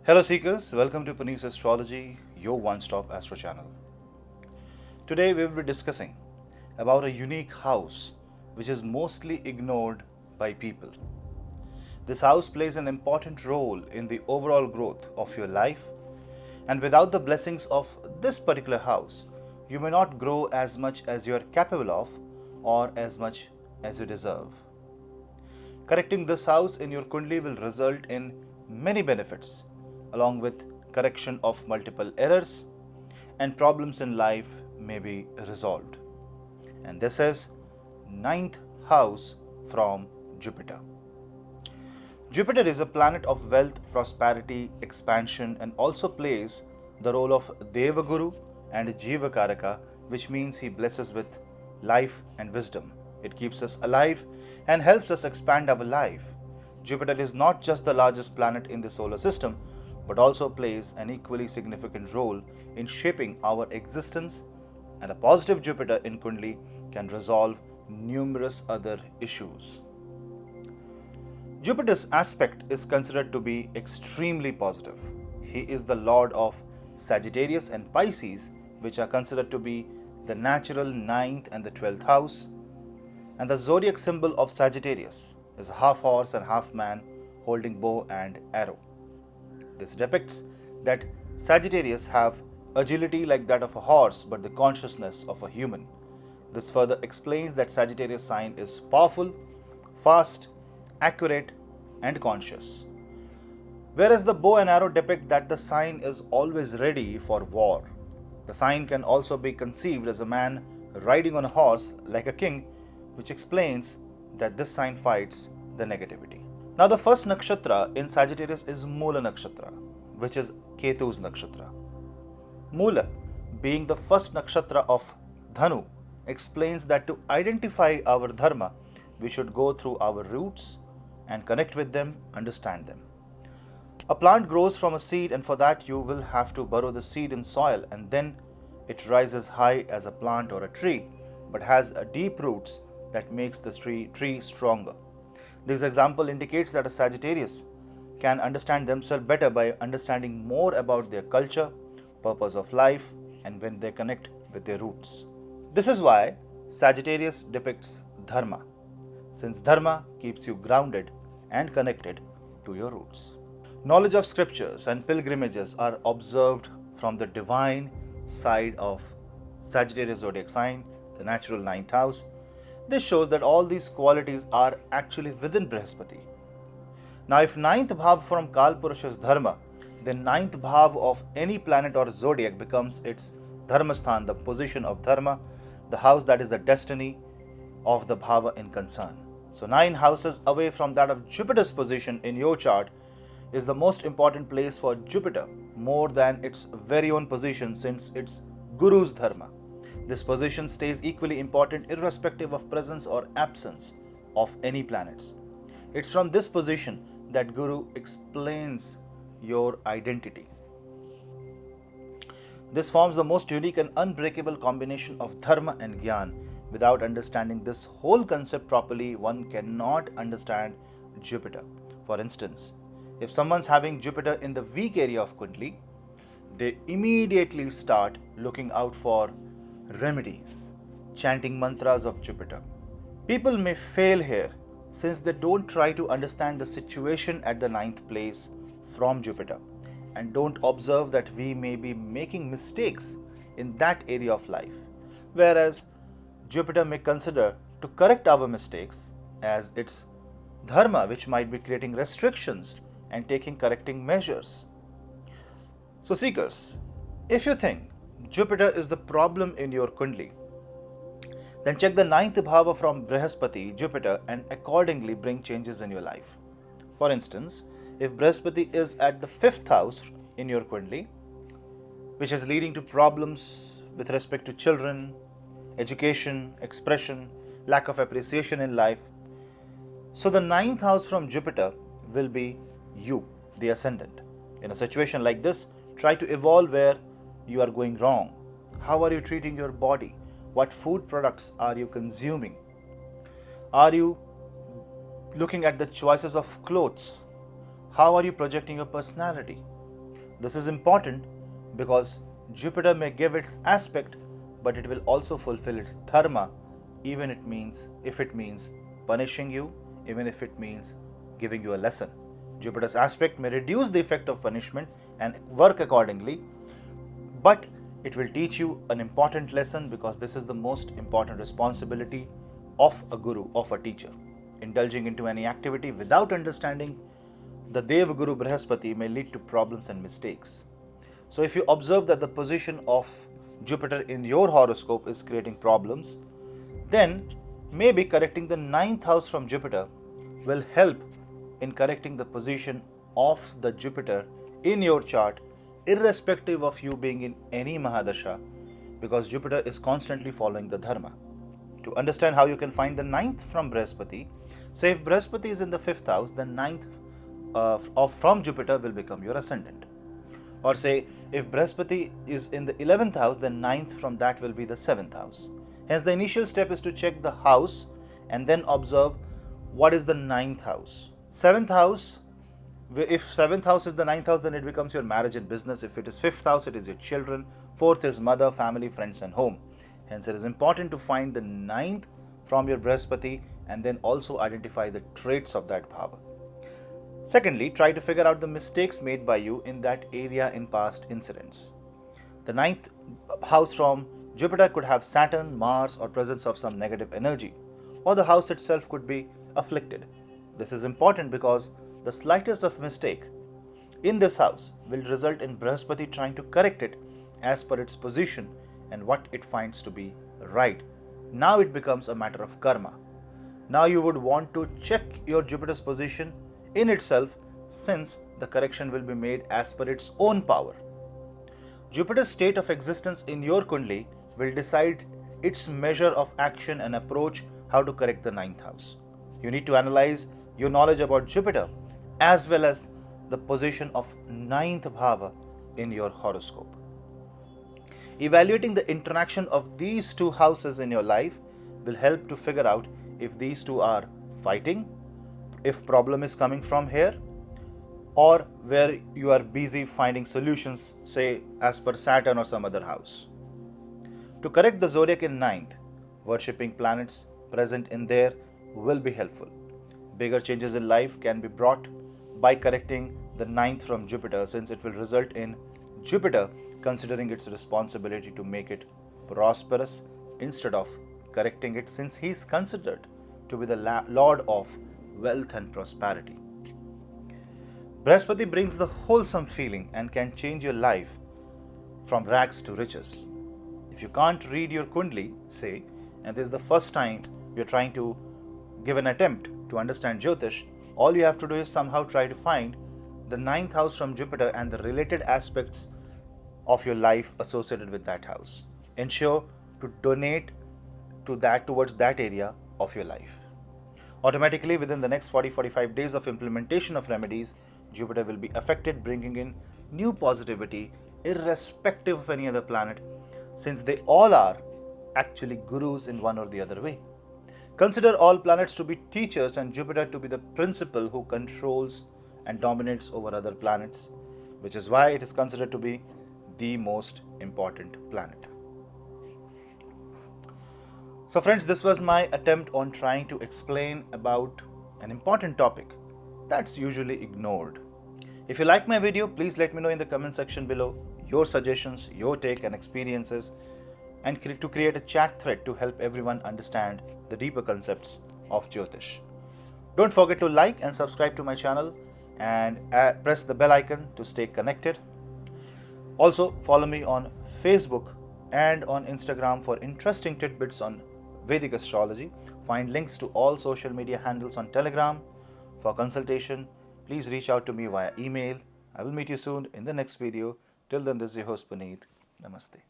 Hello Seekers, welcome to Punneit Astrology, your one-stop astro channel. Today we will be discussing about a unique house which is mostly ignored by people. This house plays an important role in the overall growth of your life, and without the blessings of this particular house, you may not grow as much as you are capable of or as much as you deserve. Correcting this house in your Kundli will result in many benefits, along with correction of multiple errors, and problems in life may be resolved. And this is ninth house from Jupiter. Jupiter is a planet of wealth, prosperity, expansion, and also plays the role of Devaguru and Jivakaraka, which means he blesses with life and wisdom. It keeps us alive and helps us expand our life. Jupiter is not just the largest planet in the solar system, but also plays an equally significant role in shaping our existence, and a positive Jupiter in Kundli can resolve numerous other issues. Jupiter's aspect is considered to be extremely positive. He is the lord of Sagittarius and Pisces, which are considered to be the natural 9th and the 12th house, and the zodiac symbol of Sagittarius is a half horse and half man holding bow and arrow. This depicts that Sagittarius have agility like that of a horse but the consciousness of a human. This further explains that Sagittarius sign is powerful, fast, accurate, and conscious. Whereas the bow and arrow depict that the sign is always ready for war. The sign can also be conceived as a man riding on a horse like a king, which explains that this sign fights the negativity. Now the first nakshatra in Sagittarius is Mula nakshatra, which is Ketu's nakshatra. Mula, being the first nakshatra of Dhanu, explains that to identify our dharma, we should go through our roots and connect with them, understand them. A plant grows from a seed, and for that you will have to burrow the seed in soil, and then it rises high as a plant or a tree, but has a deep roots that makes the tree stronger. This example indicates that a Sagittarius can understand themselves better by understanding more about their culture, purpose of life, and when they connect with their roots. This is why Sagittarius depicts Dharma, since Dharma keeps you grounded and connected to your roots. Knowledge of scriptures and pilgrimages are observed from the divine side of Sagittarius zodiac sign, the natural 9th house. This shows that all these qualities are actually within Brihaspati. Now, if 9th bhav from Kalpurusha is Dharma, then 9th bhav of any planet or zodiac becomes its Dharmasthan, the position of Dharma, the house that is the destiny of the bhava in concern. So 9 houses away from that of Jupiter's position in your chart is the most important place for Jupiter, more than its very own position, since it's Guru's Dharma. This position stays equally important irrespective of presence or absence of any planets. It's from this position that Guru explains your identity. This forms the most unique and unbreakable combination of Dharma and Gyan. Without understanding this whole concept properly, one cannot understand Jupiter. For instance, if someone's having Jupiter in the weak area of Kundli, they immediately start looking out for remedies, chanting mantras of Jupiter. People may fail here since they don't try to understand the situation at the 9th place from Jupiter and don't observe that we may be making mistakes in that area of life, whereas Jupiter may consider to correct our mistakes as its dharma, which might be creating restrictions and taking correcting measures. So seekers, if you think Jupiter is the problem in your Kundli, then check the 9th bhava from Brihaspati, Jupiter, and accordingly bring changes in your life. For instance, if Brihaspati is at the 5th house in your Kundli, which is leading to problems with respect to children, education, expression, lack of appreciation in life, so the 9th house from Jupiter will be you, the ascendant. In a situation like this, try to evolve where you are going wrong. How are you treating your body? What food products are you consuming? Are you looking at the choices of clothes? How are you projecting your personality? This is important because Jupiter may give its aspect, but it will also fulfill its dharma, even if it means punishing you, even if it means giving you a lesson. Jupiter's aspect may reduce the effect of punishment and work accordingly, but it will teach you an important lesson, because this is the most important responsibility of a guru, of a teacher. Indulging into any activity without understanding the Dev Guru Brihaspati may lead to problems and mistakes. So if you observe that the position of Jupiter in your horoscope is creating problems, then maybe correcting the ninth house from Jupiter will help in correcting the position of the Jupiter in your chart, irrespective of you being in any Mahadasha, because Jupiter is constantly following the Dharma. To understand how you can find the ninth from Brihaspati, say if Brihaspati is in the fifth house, then ninth from Jupiter will become your ascendant. Or say if Brihaspati is in the 11th house, then ninth from that will be the 7th house. Hence the initial step is to check the house and then observe what is the ninth house. 7th house, if 7th house is the 9th house, then it becomes your marriage and business. If it is 5th house, it is your children. 4th is mother, family, friends and home. Hence it is important to find the 9th from your Brihaspati and then also identify the traits of that bhava. Secondly, try to figure out the mistakes made by you in that area in past incidents. The 9th house from Jupiter could have Saturn, Mars or presence of some negative energy, or the house itself could be afflicted. This is important because the slightest of mistake in this house will result in Brihaspati trying to correct it as per its position and what it finds to be right. Now it becomes a matter of karma. Now you would want to check your Jupiter's position in itself, since the correction will be made as per its own power. Jupiter's state of existence in your Kundli will decide its measure of action and approach how to correct the ninth house. You need to analyze your knowledge about Jupiter as well as the position of ninth bhava in your horoscope. Evaluating the interaction of these two houses in your life will help to figure out if these two are fighting, if problem is coming from here, or where you are busy finding solutions, say as per Saturn or some other house. To correct the zodiac in ninth, worshipping planets present in there will be helpful. Bigger changes in life can be brought by correcting the ninth from Jupiter, since it will result in Jupiter considering its responsibility to make it prosperous instead of correcting it, since he is considered to be the lord of wealth and prosperity. Brihaspati brings the wholesome feeling and can change your life from rags to riches. If you can't read your Kundli, say, and this is the first time you're trying to give an attempt to understand Jyotish, all you have to do is somehow try to find the ninth house from Jupiter and the related aspects of your life associated with that house. Ensure to donate to that towards that area of your life. Automatically, within the next 40-45 days of implementation of remedies, Jupiter will be affected, bringing in new positivity irrespective of any other planet, since they all are actually gurus in one or the other way. Consider all planets to be teachers and Jupiter to be the principal who controls and dominates over other planets, which is why it is considered to be the most important planet. So friends, this was my attempt on trying to explain about an important topic that's usually ignored. If you like my video, please let me know in the comment section below your suggestions, your take and experiences, and to create a chat thread to help everyone understand the deeper concepts of Jyotish. Don't forget to like and subscribe to my channel and press the bell icon to stay connected. Also, follow me on Facebook and on Instagram for interesting tidbits on Vedic astrology. Find links to all social media handles on Telegram. For consultation, please reach out to me via email. I will meet you soon in the next video. Till then, this is your host Punneit. Namaste.